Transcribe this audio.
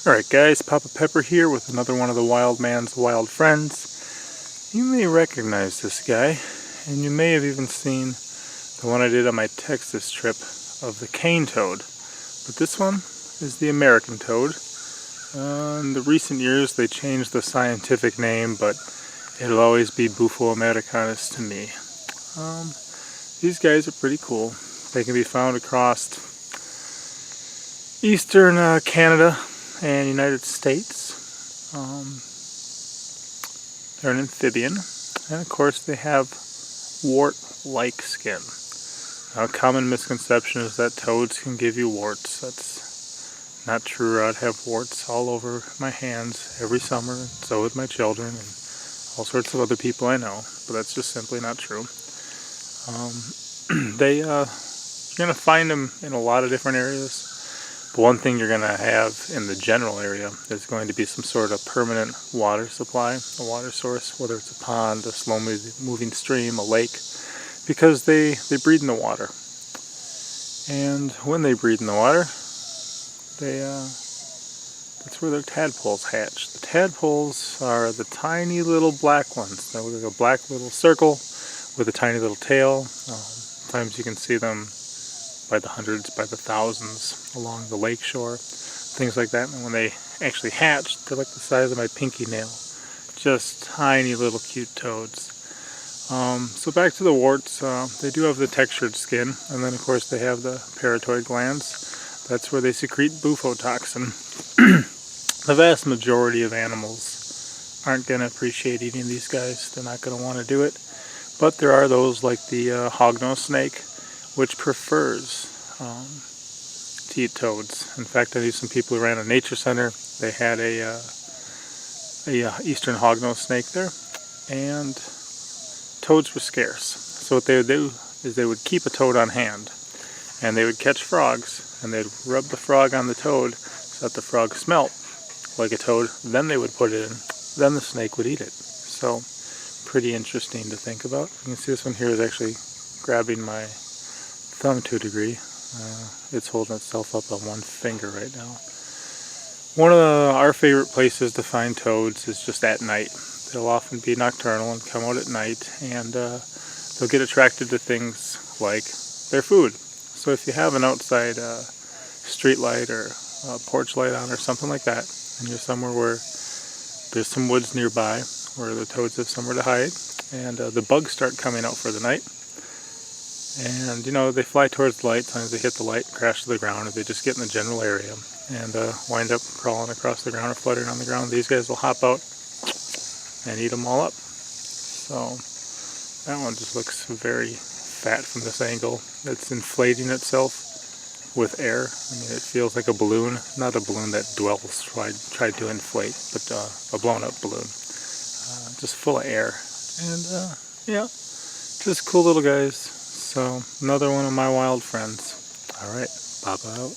Alright guys, Papa Pepper here with another one of the Wild Man's Wild Friends. You may recognize this guy, and you may have even seen the one I did on my Texas trip of the cane toad. But this one is the American toad. In the recent years they changed the scientific name, but it'll always be Bufo americanus to me. These guys are pretty cool. They can be found across eastern Canada and United States. They're an amphibian, and of course they have wart-like skin. Now, a common misconception is that toads can give you warts. That's not true. I'd have warts all over my hands every summer, and so would my children and all sorts of other people I know, but that's just simply not true. You're going to find them in a lot of different areas. But one thing you're going to have in the general area is going to be some sort of permanent water supply, a water source, whether it's a pond, a slow-moving stream, a lake, because they breed in the water. And when they breed in the water, that's where their tadpoles hatch. The tadpoles are the tiny little black ones. They look like a black little circle with a tiny little tail. Sometimes you can see them by the hundreds, by the thousands along the lake shore, things like that. And when they actually hatch, they're like the size of my pinky nail. Just tiny little cute toads. So back to the warts, they do have the textured skin, and then of course they have the parotoid glands. That's where they secrete bufotoxin. The vast majority of animals aren't going to appreciate eating these guys. They're not going to want to do it. But there are those like the hognose snake, which prefers to eat toads. In fact, I knew some people who ran a nature center. They had a eastern hognose snake there, and toads were scarce. So what they would do is they would keep a toad on hand, and they would catch frogs, and they'd rub the frog on the toad so that the frog smelt like a toad. Then they would put it in. Then the snake would eat it. So pretty interesting to think about. You can see this one here is actually grabbing my thumb to a degree. It's holding itself up on one finger right now. One of our favorite places to find toads is just at night. They'll often be nocturnal and come out at night, and they'll get attracted to things like their food. So if you have an outside street light or porch light on or something like that, and you're somewhere where there's some woods nearby where the toads have somewhere to hide, and the bugs start coming out for the night, and you know, they fly towards the light. Sometimes they hit the light, crash to the ground, or they just get in the general area and wind up crawling across the ground or fluttering on the ground. These guys will hop out and eat them all up. So that one just looks very fat from this angle. It's inflating itself with air. I mean, it feels like a balloon, not a balloon that dwells tried to inflate, but a blown up balloon, just full of air. And yeah, just cool little guys. So another one of my wild friends. Alright, Papa out.